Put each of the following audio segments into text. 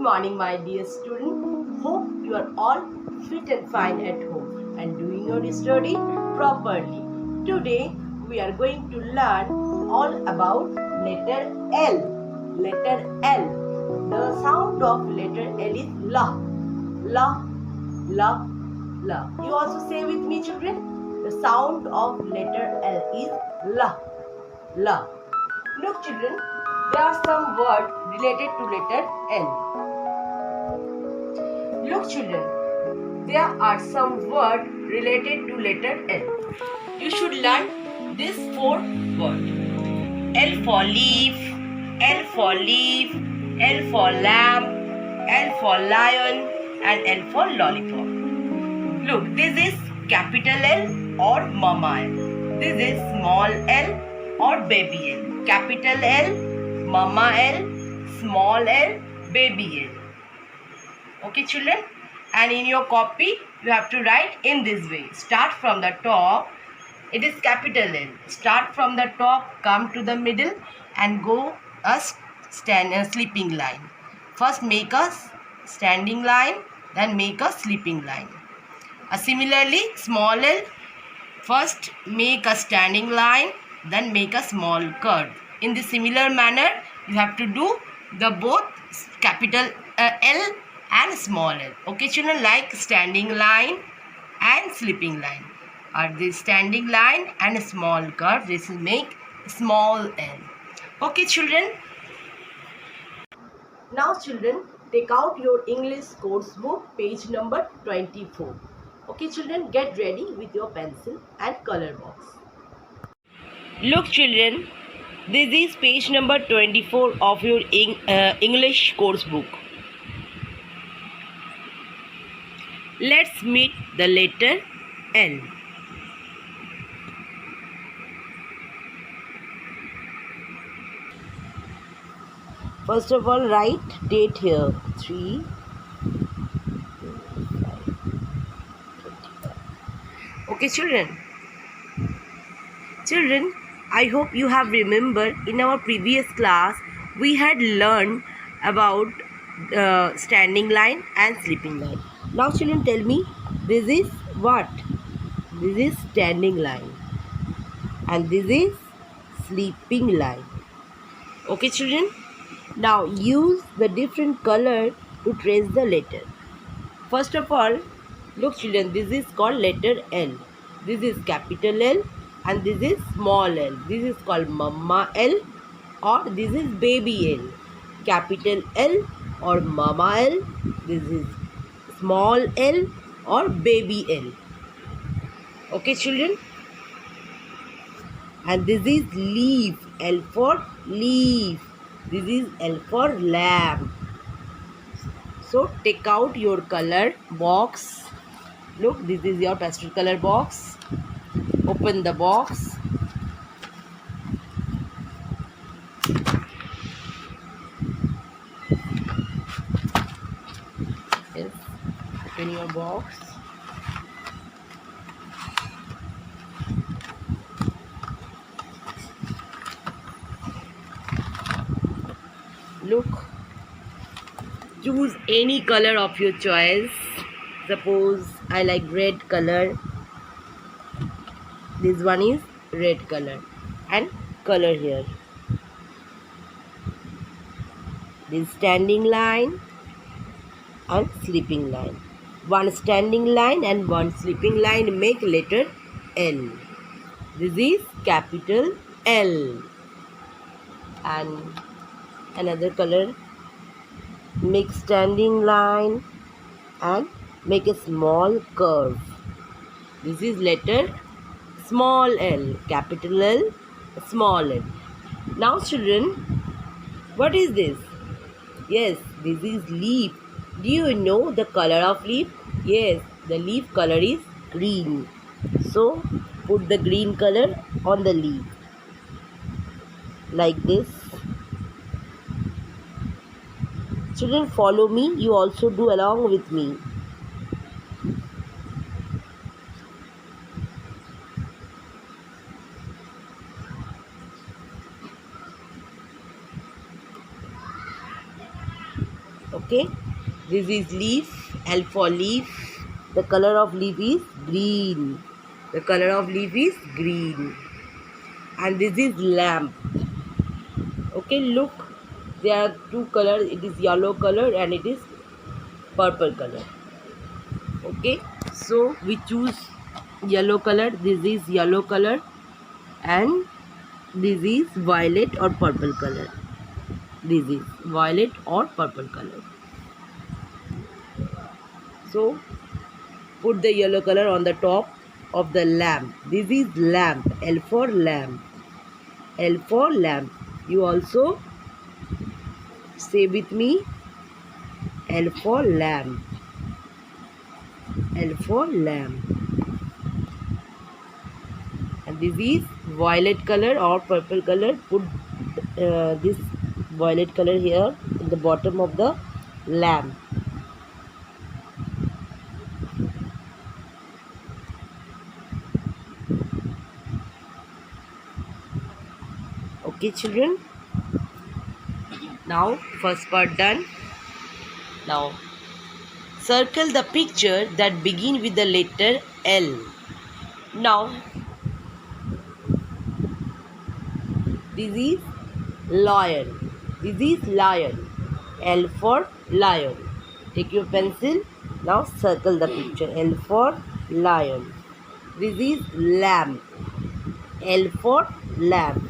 morning, my dear student. Hope you are all fit and fine at home and doing your study properly. Today, we are going to learn all about letter L. Letter L. The sound of letter L is la. La, la, la. You also say with me, children. The sound of letter L is la. La. Look, children, there are some words related to letter L. Look, children, there are some words related to letter L. You should learn these 4 words. L for leaf, L for leaf, L for lamb, L for lion, and L for lollipop. Look, this is capital L or mama L. This is small L or baby L. Capital L, mama L, small L, baby L. Okay, children? And in your copy, you have to write in this way. Start from the top. It is capital L. Start from the top, come to the middle and go a sleeping line. First make a standing line, then make a sleeping line. Similarly, small L, first make a standing line, then make a small curve. In the similar manner, you have to do the both capital L and small L. Okay, children, like standing line and sleeping line. Or this standing line and a small curve, this will make small L. Okay, children. Now, children, take out your English course book, page number 24. Okay, children, get ready with your pencil and color box. Look, children, this is page number 24 of your English course book. Let's meet the letter L. First of all, write date here. 3. Okay, children. Children, I hope you have remembered in our previous class we had learned about standing line and sleeping line. Now, children, tell me, this is what? This is standing line and this is sleeping line. Okay, children. Now, use the different color to trace the letter. First of all, look, children, this is called letter L. This is capital L and this is small L. This is called mama L or this is baby L. Capital L or mama L. This is small L or baby L. Okay, children? And this is leaf. L for leaf. This is L for lamb. So take out your color box. Look, this is your pastel color box. Open the box. Yes, open your box. Look, choose any color of your choice. Suppose I like red color. This one is red color and color here. This standing line and sleeping line. One standing line and one sleeping line make letter L. This is capital L. And another color, make standing line and make a small curve. This is letter small L, capital L, small L. Now, children, what is this? Yes, this is leaf. Do you know the color of leaf? Yes, the leaf color is green. So, put the green color on the leaf. Like this. Children, follow me. You also do along with me. Okay, this is leaf. L for leaf. The color of leaf is green. The color of leaf is green. And this is lamp. Okay, look, there are two colors. It is yellow color and it is purple color. Okay, so we choose yellow color. This is yellow color and this is violet or purple color. This is violet or purple color. So put the yellow color on the top of the lamp. This is lamp. L for lamp. L for lamp. You also say with me, L for lamp. L for lamp. And this is violet color or purple color. Put this violet color here in the bottom of the lamp. Okay, children. Now first part done. Now circle the picture that begin with the letter L. Now this is lion. This is lion. L for lion. Take your pencil. Now circle the picture. L for lion. This is lamp. L for lamp.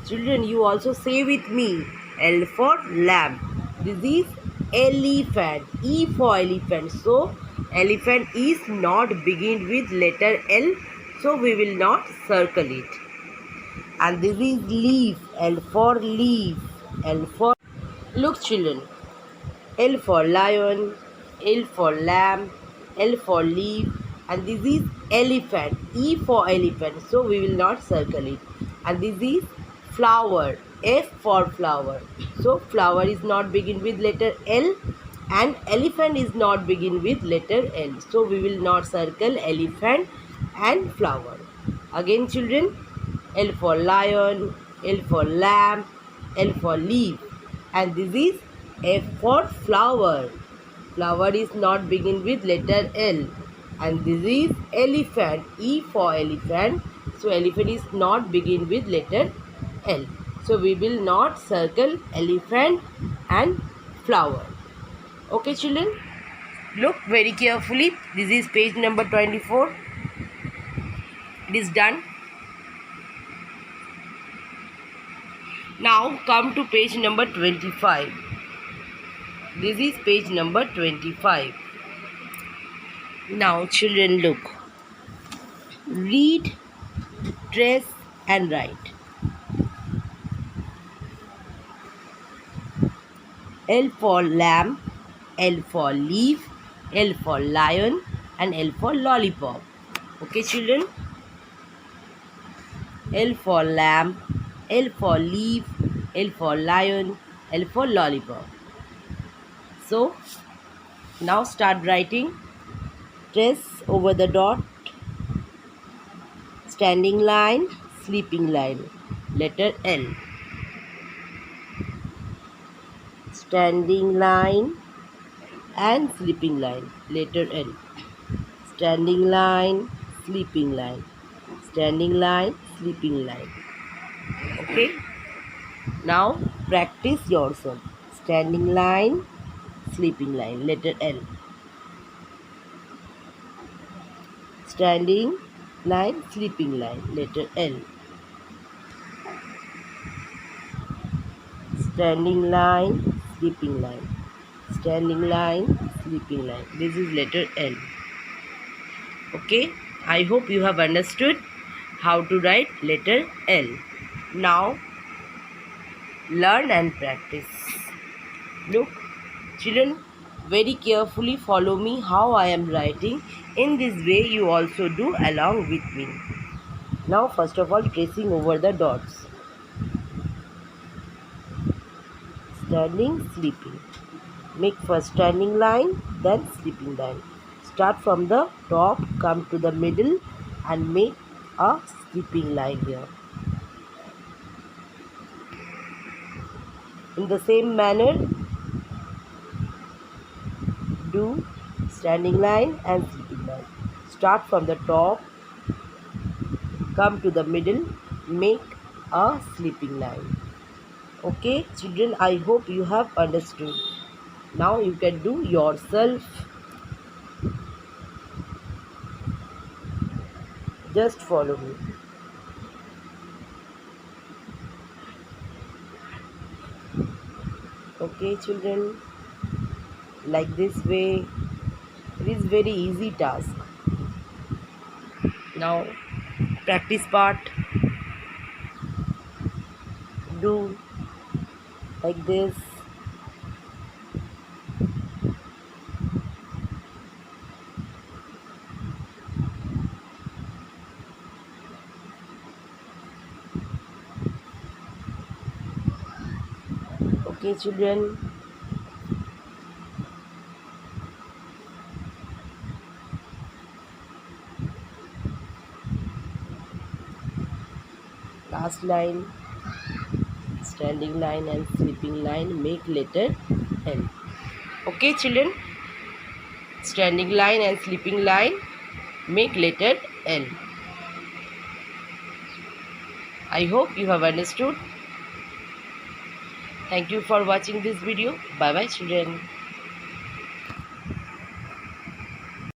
Children, you also say with me. L for lamp. This is elephant. E for elephant. So elephant is not begin with letter L. So we will not circle it. And this is leaf. L for leaf. L for... Look, children. L for lion. L for lamb. L for leaf. And this is elephant. E for elephant. So we will not circle it. And this is flower. F for flower. So flower is not begin with letter L. And elephant is not begin with letter L. So we will not circle elephant and flower. Again, children. L for lion, L for lamb, L for leaf. And this is F for flower. Flower is not begin with letter L. And this is elephant, E for elephant. So elephant is not begin with letter L. So we will not circle elephant and flower. Okay, children? Look very carefully. This is page number 24. It is done. Now come to page number 25. This is page number 25. Now children, look. Read, trace and write. L for lamb, L for leaf, L for lion and L for lollipop. Okay, children? L for lamb, L for leaf, L for lion, L for lollipop. So now start writing. Trace over the dot. Standing line, sleeping line. Letter L. Standing line and sleeping line. Letter L. Standing line, sleeping line. Standing line, sleeping line. Okay. Now practice yourself. Standing line, sleeping line. Letter L. Standing line, sleeping line. Letter L. Standing line, sleeping line. Standing line, sleeping line. This is letter L. Okay. I hope you have understood how to write letter L. Now learn and practice. Look, children, very carefully follow me how I am writing. In this way you also do along with me. Now first of all, tracing over the dots. Standing, sleeping. Make first standing line, then sleeping line. Start from the top, come to the middle and make a sleeping line here. In the same manner, Do standing line and sleeping line. Start from the top, come to the middle, make a sleeping line. Okay, children, I hope you have understood. Now you can do yourself. Just follow me. Okay, children, like this way. It is very easy task. Now, practice part. Do like this. Okay, children. Last line, standing line and sleeping line, make letter L. Okay, children. Standing line and sleeping line, make letter L. I hope you have understood. Thank you for watching this video. Bye bye, children.